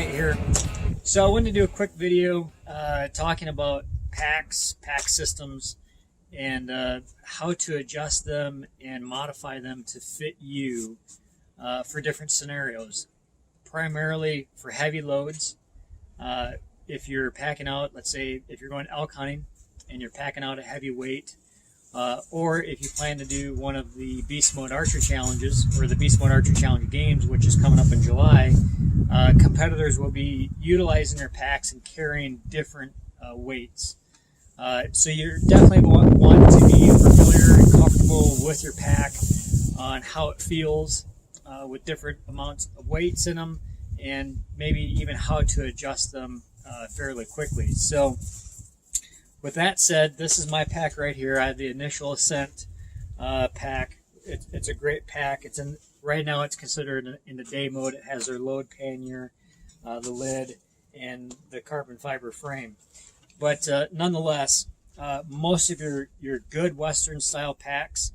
Nate here. So I wanted to do a quick video talking about packs, pack systems, and how to adjust them and modify them to fit you for different scenarios. Primarily for heavy loads. If you're packing out, let's say if you're going elk hunting and you're packing out a heavy weight, or if you plan to do one of the Beast Mode Archery challenges or the Beast Mode Archery Challenge games, which is coming up in July, competitors will be utilizing their packs and carrying different weights. So you're definitely want to be familiar and comfortable with your pack on how it feels with different amounts of weights in them, and maybe even how to adjust them fairly quickly. So with that said, this is my pack right here. I have the Initial Ascent pack. It's a great pack. Right now it's considered in the day mode. It has their load pannier, the lid, and the carbon fiber frame. But nonetheless, most of your good Western style packs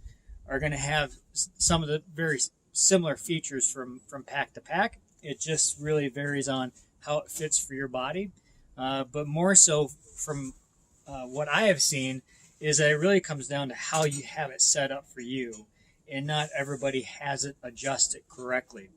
are going to have some of the very similar features from pack to pack. It just really varies on how it fits for your body. But more so from what I have seen is that it really comes down to how you have it set up for you, and not everybody has it adjusted correctly.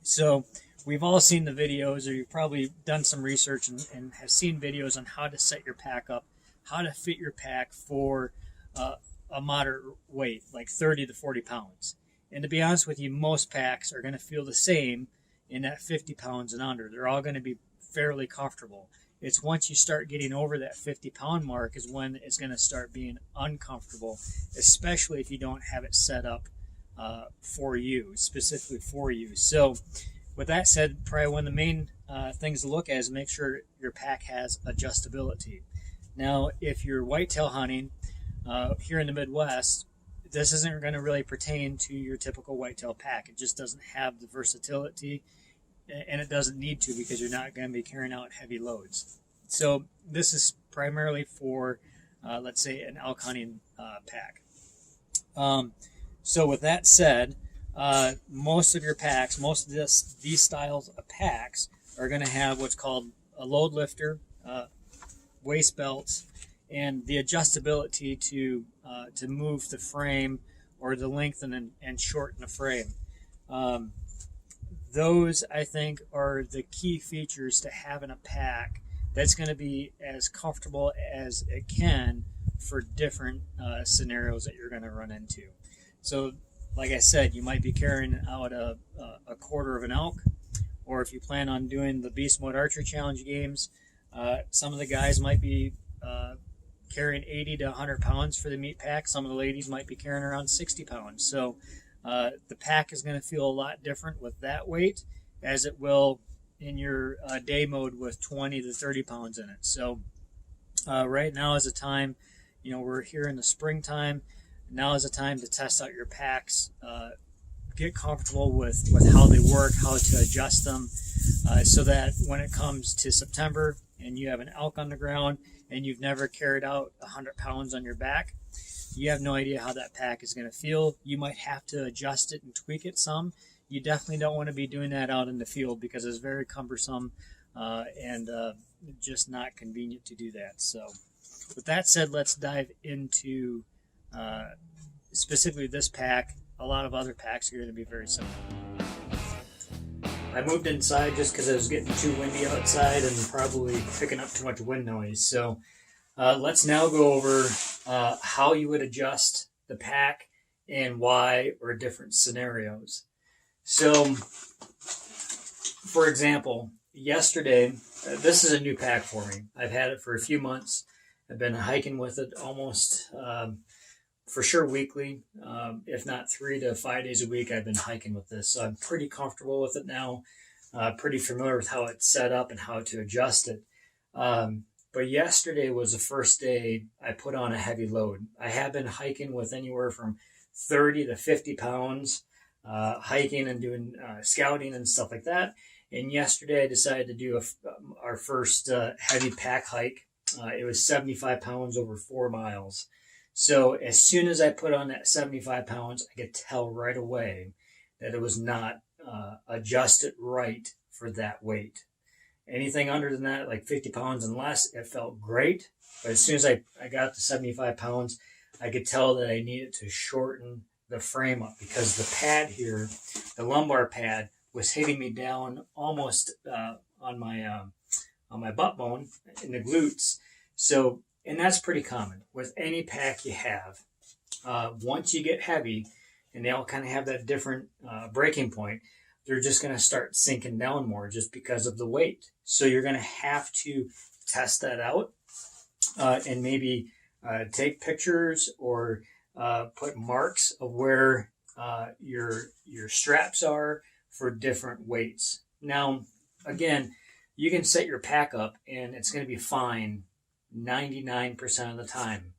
So we've all seen the videos, or you've probably done some research and have seen videos on how to set your pack up, how to fit your pack for a moderate weight, like 30 to 40 pounds. And to be honest with you, most packs are going to feel the same in that 50 pounds and under. They're all going to be fairly comfortable. It's once you start getting over that 50-pound mark is when it's going to start being uncomfortable, especially if you don't have it set up for you, specifically for you. So with that said, probably one of the main things to look at is make sure your pack has adjustability. Now, if you're whitetail hunting here in the Midwest, this isn't going to really pertain to your typical whitetail pack. It just doesn't have the versatility, and it doesn't need to, because you're not going to be carrying out heavy loads. So this is primarily for, let's say, an elk hunting pack. So with that said, most of your packs, most of these styles of packs are going to have what's called a load lifter, waist belts, and the adjustability to move the frame or to lengthen and shorten the frame. Those, I think, are the key features to having a pack that's going to be as comfortable as it can for different scenarios that you're going to run into. So, like I said, you might be carrying out a quarter of an elk, or if you plan on doing the Beast Mode Archery Challenge games, some of the guys might be carrying 80 to 100 pounds for the meat pack. Some of the ladies might be carrying around 60 pounds. So the pack is going to feel a lot different with that weight as it will in your day mode with 20 to 30 pounds in it. So right now is a time, we're here in the springtime. Now is a time to test out your packs, get comfortable with how they work, how to adjust them, so that when it comes to September and you have an elk on the ground and you've never carried out 100 pounds on your back, you have no idea how that pack is going to feel. You might have to adjust it and tweak it some. You definitely don't want to be doing that out in the field, because it's very cumbersome and just not convenient to do that. So with that said, let's dive into specifically this pack. A lot of other packs are going to be very similar. I moved inside just because it was getting too windy outside and probably picking up too much wind noise. So let's now go over how you would adjust the pack and why, or different scenarios. So, for example, yesterday, this is a new pack for me. I've had it for a few months. I've been hiking with it almost for sure weekly, if not 3 to 5 days a week. I've been hiking with this, so I'm pretty comfortable with it now, pretty familiar with how it's set up and how to adjust it. But yesterday was the first day I put on a heavy load. I have been hiking with anywhere from 30 to 50 pounds, hiking and doing scouting and stuff like that. And yesterday I decided to do our first heavy pack hike. It was 75 pounds over 4 miles. So as soon as I put on that 75 pounds, I could tell right away that it was not adjusted right for that weight. Anything under than that, like 50 pounds and less, it felt great. But as soon as I got up to 75 pounds, I could tell that I needed to shorten the frame up, because the pad here, the lumbar pad, was hitting me down almost on my butt bone in the glutes. So, and that's pretty common with any pack you have. Once you get heavy, and they all kind of have that different breaking point, they're just going to start sinking down more just because of the weight. So you're going to have to test that out and maybe take pictures or put marks of where your straps are for different weights. Now, again, you can set your pack up and it's going to be fine 99% of the time,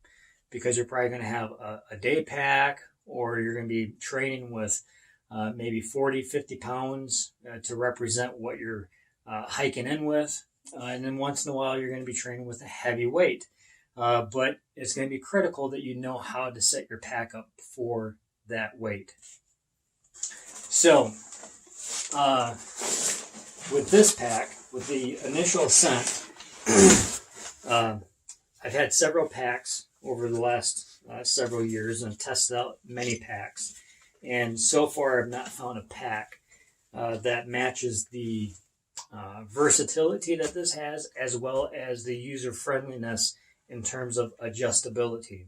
because you're probably going to have a day pack, or you're going to be training with maybe 40, 50 pounds to represent what you're hiking in with. And then once in a while, you're going to be training with a heavy weight. But it's going to be critical that you know how to set your pack up for that weight. So with this pack, with the initial ascent, I've had several packs over the last several years and tested out many packs. And so far, I've not found a pack that matches the versatility that this has, as well as the user-friendliness in terms of adjustability.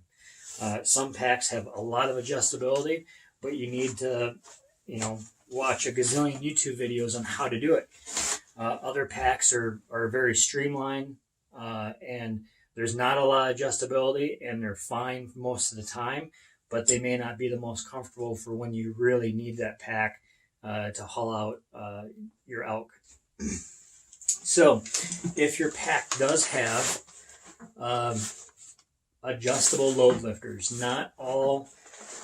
Some packs have a lot of adjustability, but you need to, watch a gazillion YouTube videos on how to do it. Other packs are very streamlined, and there's not a lot of adjustability, and they're fine most of the time, but they may not be the most comfortable for when you really need that pack to haul out your elk. So if your pack does have adjustable load lifters, not all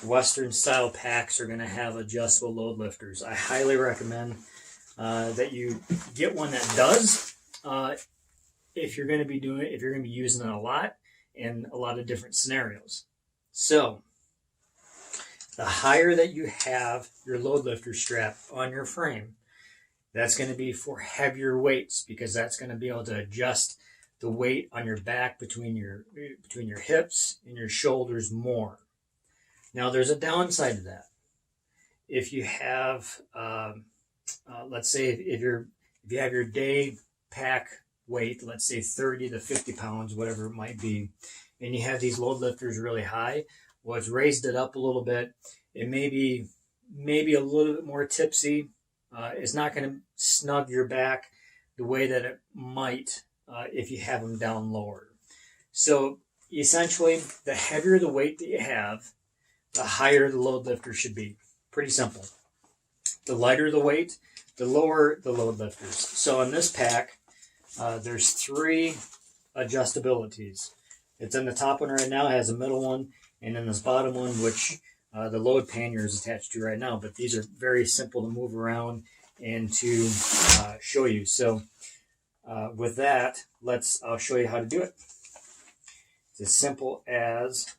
Western style packs are going to have adjustable load lifters. I highly recommend that you get one that does, if you're going to be using it a lot in a lot of different scenarios. So the higher that you have your load lifter strap on your frame, that's going to be for heavier weights, because that's going to be able to adjust the weight on your back between your hips and your shoulders more. Now, there's a downside to that. If you have, let's say, if you have your day pack weight, let's say 30 to 50 pounds, whatever it might be, and you have these load lifters really high, well, it's raised it up a little bit. It may be a little bit more tipsy. It's not going to snug your back the way that it might if you have them down lower. So essentially, the heavier the weight that you have, the higher the load lifter should be. Pretty simple. The lighter the weight, the lower the load lifters. So in this pack, there's 3 adjustabilities. It's in the top one right now, it has a middle one, and then this bottom one, which the load pannier is attached to right now. But these are very simple to move around and to show you. So with that, I'll show you how to do it. It's as simple as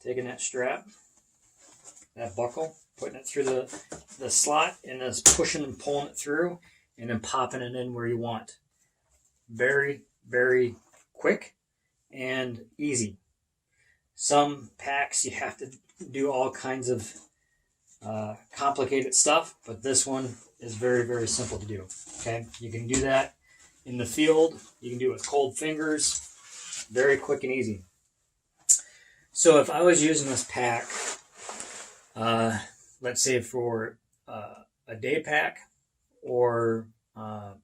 taking that strap, that buckle, putting it through the slot, and just pushing and pulling it through, and then popping it in where you want. Very, very quick and easy. Some packs you have to do all kinds of complicated stuff, but this one is very, very simple to do. Okay, you can do that in the field. You can do it with cold fingers. Very quick and easy. So if I was using this pack, let's say for a day pack, or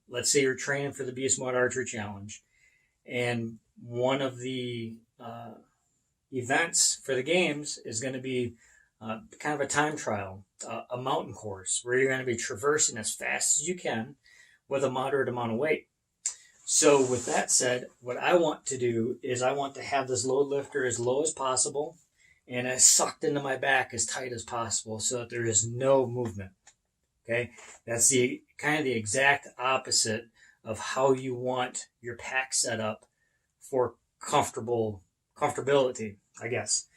let's say you're training for the Beast Mode Archery Challenge, and one of the events for the games is going to be kind of a time trial, a mountain course, where you're going to be traversing as fast as you can with a moderate amount of weight. So with that said, what I want to do is I want to have this load lifter as low as possible and as sucked into my back as tight as possible, so that there is no movement. Okay, that's the kind of the exact opposite of how you want your pack set up for comfortability, I guess.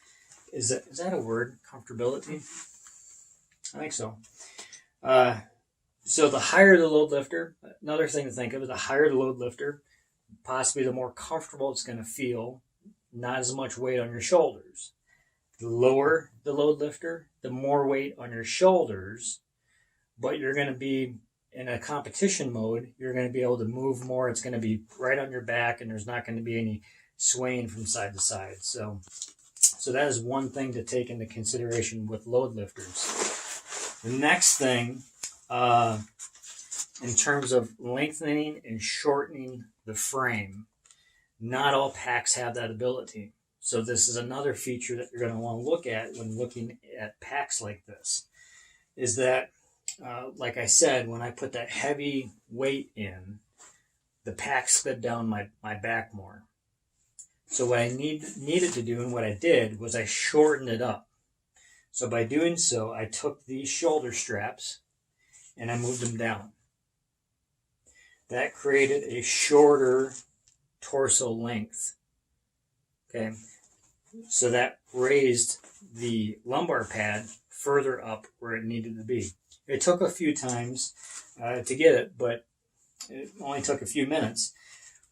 Is that a word? Comfortability? I think so. So the higher the load lifter, another thing to think of is the higher the load lifter, possibly the more comfortable it's going to feel, not as much weight on your shoulders. The lower the load lifter, the more weight on your shoulders, but you're going to be in a competition mode, you're going to be able to move more. It's going to be right on your back, and there's not going to be any swaying from side to side. So that is one thing to take into consideration with load lifters. The next thing, in terms of lengthening and shortening the frame, not all packs have that ability. So this is another feature that you're going to want to look at when looking at packs like this, is that, like I said, when I put that heavy weight in, the pack slid down my back more. So what I needed to do, and what I did, was I shortened it up. So by doing so, I took these shoulder straps and I moved them down. That created a shorter torso length. Okay, so that raised the lumbar pad further up where it needed to be. It took a few times to get it, but it only took a few minutes.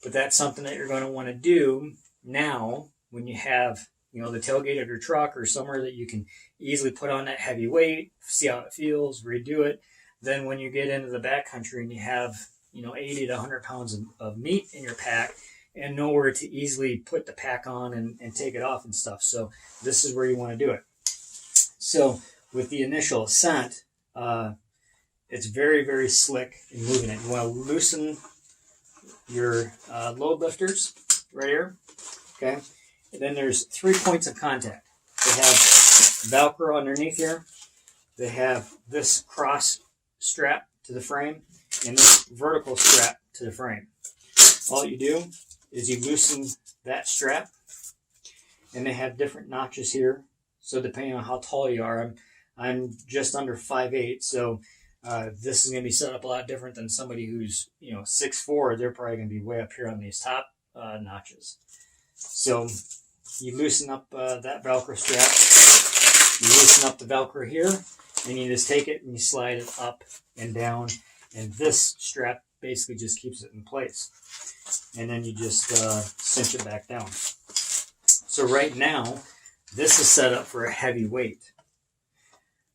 But that's something that you're going to want to do now when you have, the tailgate of your truck or somewhere that you can easily put on that heavy weight, see how it feels, redo it. Then when you get into the backcountry and you have, 80 to 100 pounds of meat in your pack and nowhere to easily put the pack on and take it off and stuff. So this is where you want to do it. So with the initial ascent, it's very, very slick in moving it. You want to loosen your load lifters right here. Okay. And then there's 3 points of contact. They have Velcro underneath here. They have this cross strap to the frame and this vertical strap to the frame. All you do is you loosen that strap, and they have different notches here. So depending on how tall you are, I'm just under 5'8", so this is going to be set up a lot different than somebody who's 6'4". They're probably going to be way up here on these top notches. So you loosen up that Velcro strap, you loosen up the Velcro here, and you just take it and you slide it up and down, and this strap basically just keeps it in place. And then you just cinch it back down. So right now, this is set up for a heavy weight.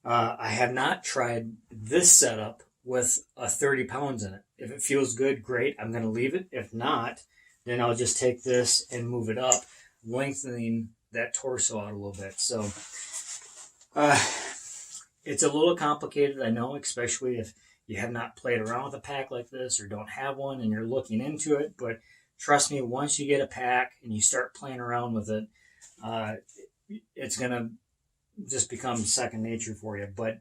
I have not tried this setup with 30 pounds in it. If it feels good, great, I'm going to leave it. If not, then I'll just take this and move it up, lengthening that torso out a little bit. So it's a little complicated, I know, especially if you have not played around with a pack like this or don't have one and you're looking into it. But trust me, once you get a pack and you start playing around with it, it's going to just become second nature for you. But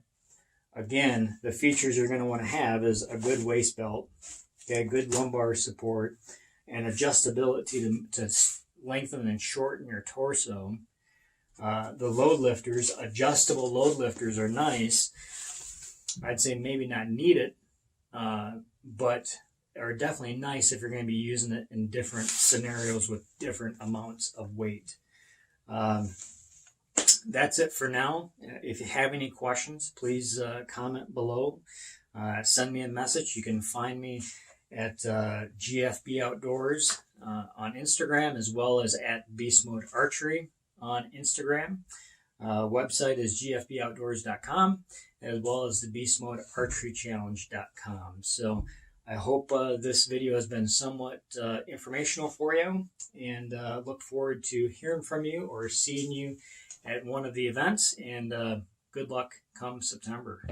again, the features you're going to want to have is a good waist belt, okay, good lumbar support, and adjustability to lengthen and shorten your torso. The load lifters, adjustable load lifters, are nice. I'd say maybe not needed, but are definitely nice if you're going to be using it in different scenarios with different amounts of weight. That's it for now. If you have any questions, please comment below. Send me a message. You can find me at GFB Outdoors on Instagram, as well as at Beast Mode Archery on Instagram. Website is gfboutdoors.com, as well as the Beast Mode Archery Challenge.com. So I hope this video has been somewhat informational for you, and look forward to hearing from you or seeing you at one of the events, and good luck come September.